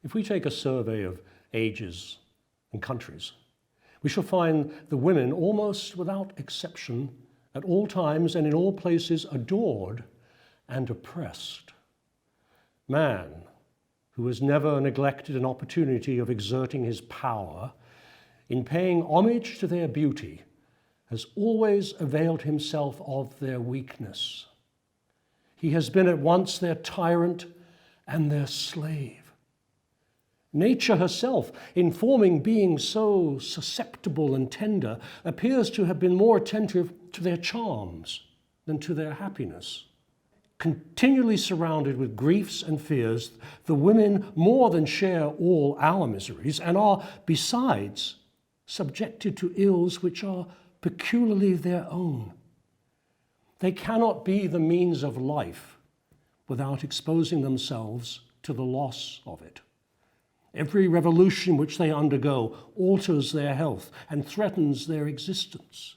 If we take a survey of ages and countries, we shall find the women, almost without exception, at all times and in all places, adored and oppressed. Man, who has never neglected an opportunity of exerting his power, in paying homage to their beauty, has always availed himself of their weakness. He has been at once their tyrant and their slave. Nature herself, in forming beings so susceptible and tender, appears to have been more attentive to their charms than to their happiness. Continually surrounded with griefs and fears, the women more than share all our miseries and are, besides, subjected to ills which are peculiarly their own. They cannot be the means of life without exposing themselves to the loss of it. Every revolution which they undergo alters their health and threatens their existence.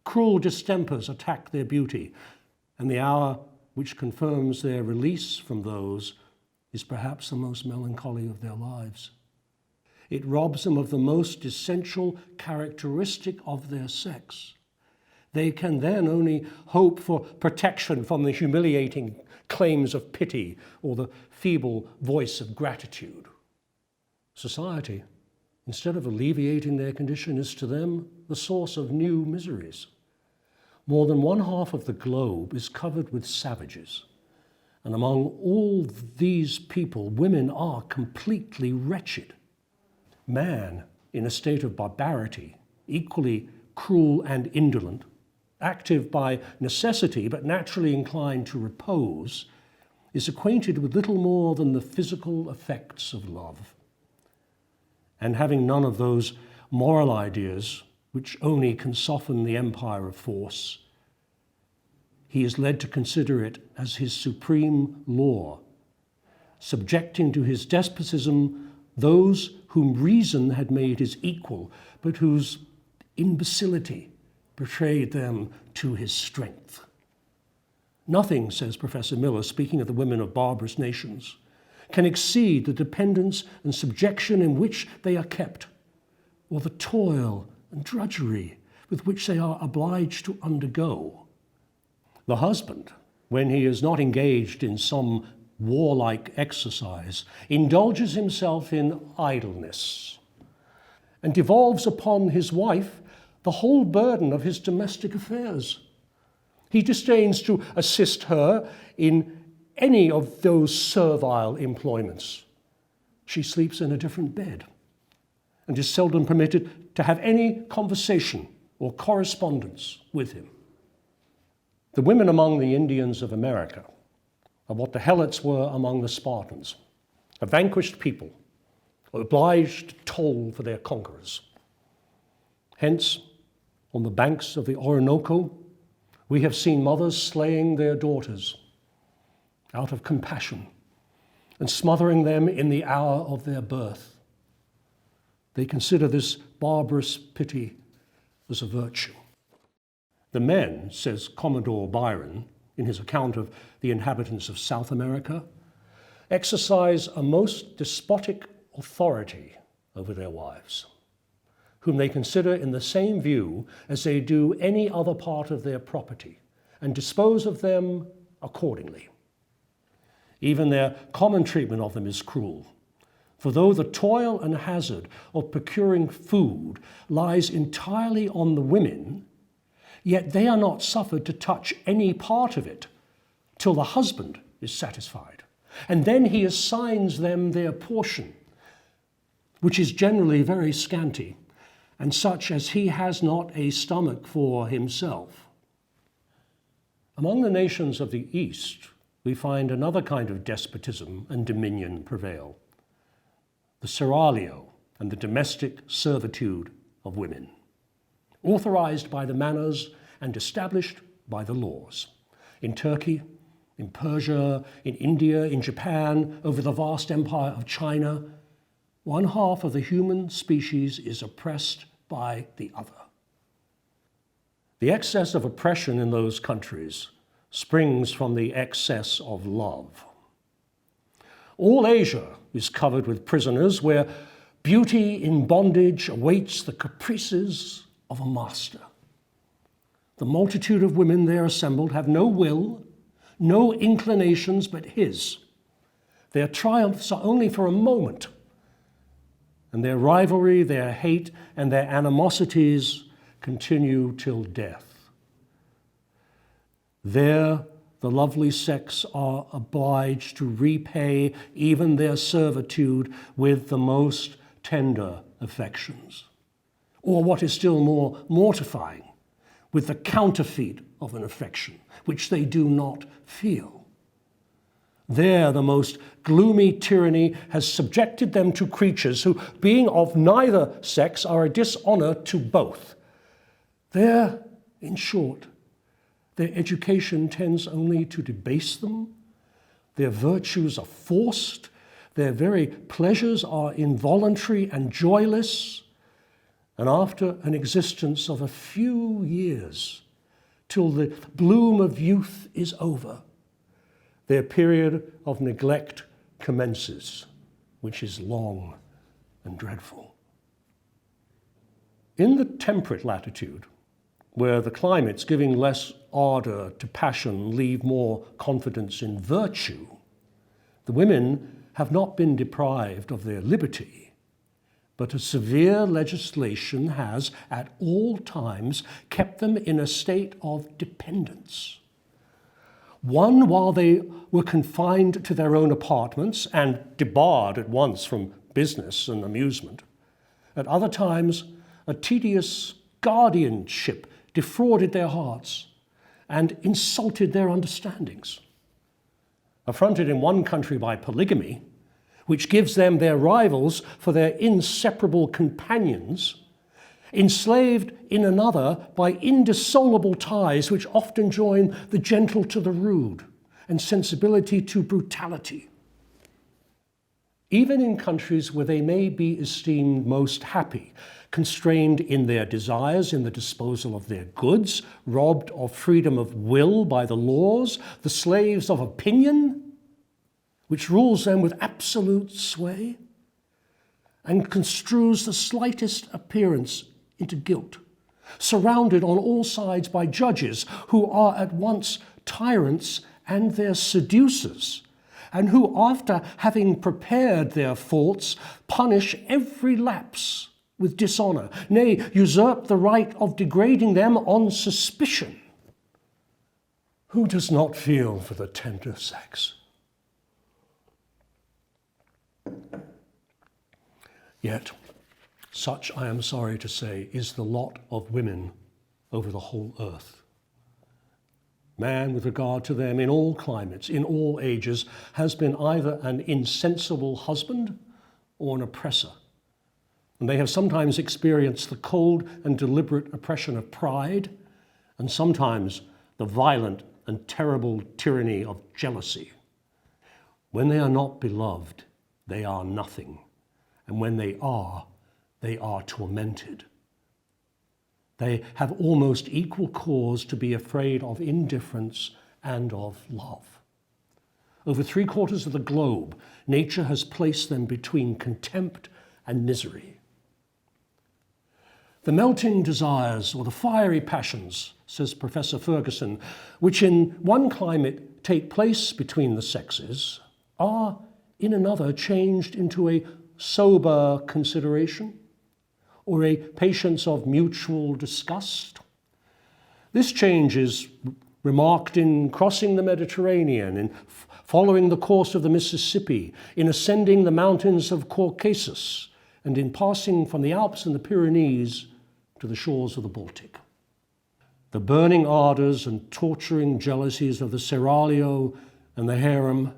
Cruel distempers attack their beauty, and the hour which confirms their release from those is perhaps the most melancholy of their lives. It robs them of the most essential characteristic of their sex. They can then only hope for protection from the humiliating claims of pity or the feeble voice of gratitude. Society, instead of alleviating their condition, is to them the source of new miseries. More than one half of the globe is covered with savages, and among all these people, women are completely wretched. Man, in a state of barbarity, equally cruel and indolent, active by necessity but naturally inclined to repose, is acquainted with little more than the physical effects of love. And having none of those moral ideas which only can soften the empire of force, he is led to consider it as his supreme law, subjecting to his despotism those whom reason had made his equal, but whose imbecility betrayed them to his strength. Nothing, says Professor Miller, speaking of the women of barbarous nations, can exceed the dependence and subjection in which they are kept, or the toil and drudgery with which they are obliged to undergo. The husband, when he is not engaged in some warlike exercise, indulges himself in idleness and devolves upon his wife the whole burden of his domestic affairs. He disdains to assist her in any of those servile employments. She sleeps in a different bed and is seldom permitted to have any conversation or correspondence with him. The women among the Indians of America are what the Helots were among the Spartans, a vanquished people obliged to toll for their conquerors. Hence, on the banks of the Orinoco, we have seen mothers slaying their daughters out of compassion and smothering them in the hour of their birth. They consider this barbarous pity as a virtue. The men, says Commodore Byron in his account of the inhabitants of South America, exercise a most despotic authority over their wives, whom they consider in the same view as they do any other part of their property, and dispose of them accordingly. Even their common treatment of them is cruel, for though the toil and hazard of procuring food lies entirely on the women, yet they are not suffered to touch any part of it till the husband is satisfied, and then he assigns them their portion, which is generally very scanty, and such as he has not a stomach for himself. Among the nations of the East, we find another kind of despotism and dominion prevail, the seraglio and the domestic servitude of women, authorized by the manners and established by the laws. In Turkey, in Persia, in India, in Japan, over the vast empire of China, one half of the human species is oppressed by the other. The excess of oppression in those countries springs from the excess of love. All Asia is covered with prisoners, where beauty in bondage awaits the caprices of a master. The multitude of women there assembled have no will, no inclinations but his. Their triumphs are only for a moment, and their rivalry, their hate, and their animosities continue till death. There the lovely sex are obliged to repay even their servitude with the most tender affections, or what is still more mortifying, with the counterfeit of an affection which they do not feel. There the most gloomy tyranny has subjected them to creatures who, being of neither sex, are a dishonor to both. There, in short, their education tends only to debase them, their virtues are forced, their very pleasures are involuntary and joyless, and after an existence of a few years, till the bloom of youth is over, their period of neglect commences, which is long and dreadful. In the temperate latitude, where the climates giving less ardor to passion leave more confidence in virtue, the women have not been deprived of their liberty, but a severe legislation has at all times kept them in a state of dependence. One, while they were confined to their own apartments and debarred at once from business and amusement. At other times, a tedious guardianship defrauded their hearts and insulted their understandings. Affronted in one country by polygamy, which gives them their rivals for their inseparable companions, enslaved in another by indissoluble ties which often join the gentle to the rude and sensibility to brutality. Even in countries where they may be esteemed most happy, constrained in their desires, in the disposal of their goods, robbed of freedom of will by the laws, the slaves of opinion, which rules them with absolute sway and construes the slightest appearance into guilt, surrounded on all sides by judges who are at once tyrants and their seducers, and who, after having prepared their faults, punish every lapse with dishonor, nay, usurp the right of degrading them on suspicion. Who does not feel for the tender sex? Yet, such, I am sorry to say, is the lot of women over the whole earth. Man, with regard to them in all climates, in all ages, has been either an insensible husband or an oppressor. And they have sometimes experienced the cold and deliberate oppression of pride, and sometimes the violent and terrible tyranny of jealousy. When they are not beloved, they are nothing. And when they are tormented. They have almost equal cause to be afraid of indifference and of love. Over 3/4 of the globe, nature has placed them between contempt and misery. The melting desires or the fiery passions, says Professor Ferguson, which in one climate take place between the sexes, are in another changed into a sober consideration or a patience of mutual disgust. This change is remarked in crossing the Mediterranean, in following the course of the Mississippi, in ascending the mountains of Caucasus, and in passing from the Alps and the Pyrenees to the shores of the Baltic. The burning ardors and torturing jealousies of the seraglio and the harem,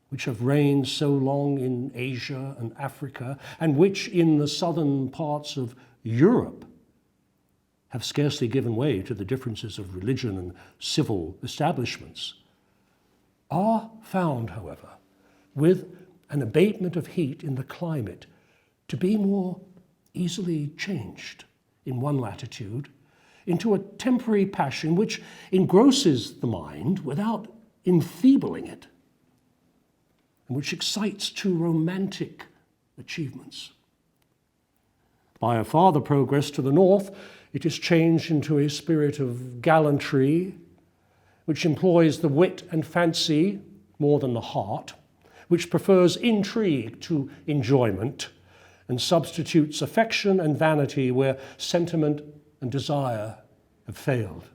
which have reigned so long in Asia and Africa, and which in the southern parts of Europe have scarcely given way to the differences of religion and civil establishments, are found, however, with an abatement of heat in the climate, to be more easily changed in one latitude into a temporary passion which engrosses the mind without enfeebling it. and which excites to romantic achievements. By a farther progress to the north, it is changed into a spirit of gallantry, which employs the wit and fancy more than the heart, which prefers intrigue to enjoyment, and substitutes affection and vanity where sentiment and desire have failed.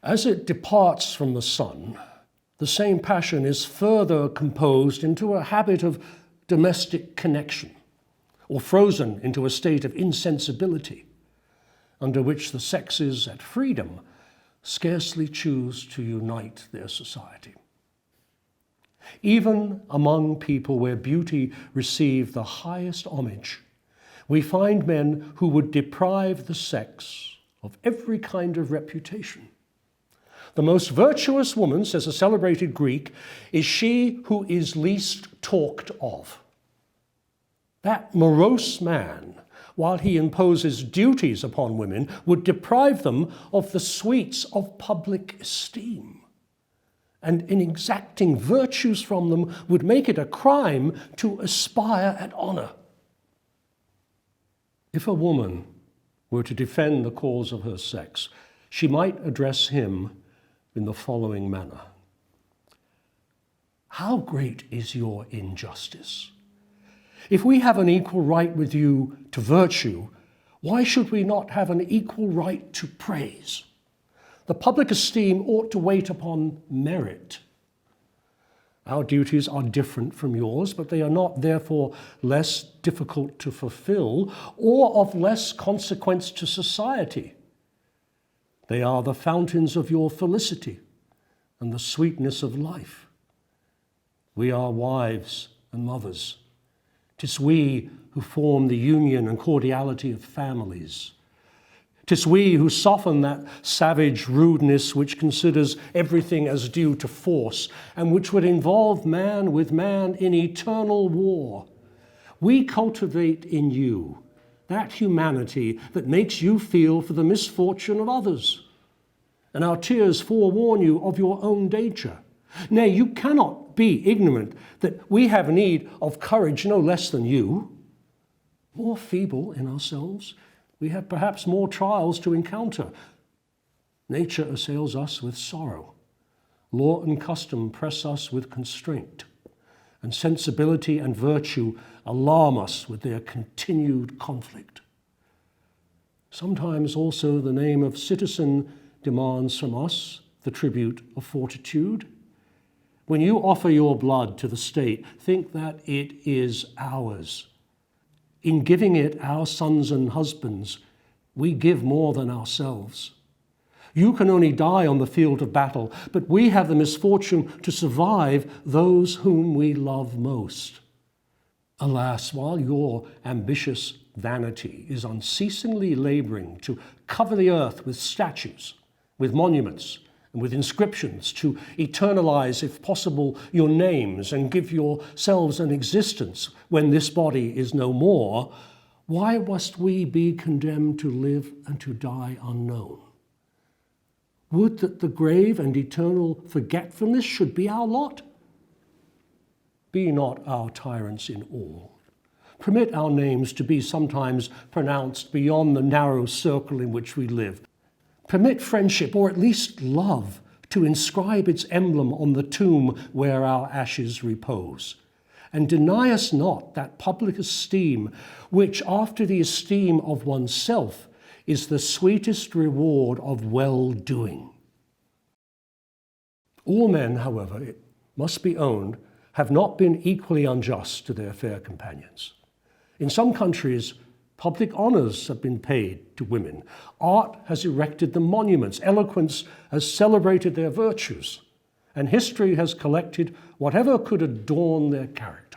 As it departs from the sun, the same passion is further composed into a habit of domestic connection, or frozen into a state of insensibility, under which the sexes at freedom scarcely choose to unite their society. Even among people where beauty received the highest homage, we find men who would deprive the sex of every kind of reputation. The most virtuous woman, says a celebrated Greek, is she who is least talked of. That morose man, while he imposes duties upon women, would deprive them of the sweets of public esteem, and in exacting virtues from them would make it a crime to aspire at honor. If a woman were to defend the cause of her sex, she might address him in the following manner: "How great is your injustice? If we have an equal right with you to virtue, why should we not have an equal right to praise? The public esteem ought to wait upon merit. Our duties are different from yours, but they are not therefore less difficult to fulfill or of less consequence to society. They are the fountains of your felicity and the sweetness of life. We are wives and mothers. 'Tis we who form the union and cordiality of families. 'Tis we who soften that savage rudeness which considers everything as due to force and which would involve man with man in eternal war. We cultivate in you that humanity that makes you feel for the misfortune of others, and our tears forewarn you of your own danger. Nay, you cannot be ignorant that we have need of courage no less than you. More feeble in ourselves, we have perhaps more trials to encounter. Nature assails us with sorrow. Law and custom press us with constraint, and sensibility and virtue alarm us with their continued conflict. Sometimes also the name of citizen demands from us the tribute of fortitude. When you offer your blood to the state, think that it is ours. In giving it our sons and husbands, we give more than ourselves. You can only die on the field of battle, but we have the misfortune to survive those whom we love most. Alas, while your ambitious vanity is unceasingly laboring to cover the earth with statues, with monuments, and with inscriptions to eternalize, if possible, your names and give yourselves an existence when this body is no more, why must we be condemned to live and to die unknown? Would that the grave and eternal forgetfulness should be our lot? Be not our tyrants in all. Permit our names to be sometimes pronounced beyond the narrow circle in which we live. Permit friendship, or at least love, to inscribe its emblem on the tomb where our ashes repose. And deny us not that public esteem, which, after the esteem of oneself, is the sweetest reward of well-doing. All men, however, it must be owned, have not been equally unjust to their fair companions. In some countries, public honors have been paid to women. Art has erected them monuments. Eloquence has celebrated their virtues. And history has collected whatever could adorn their character.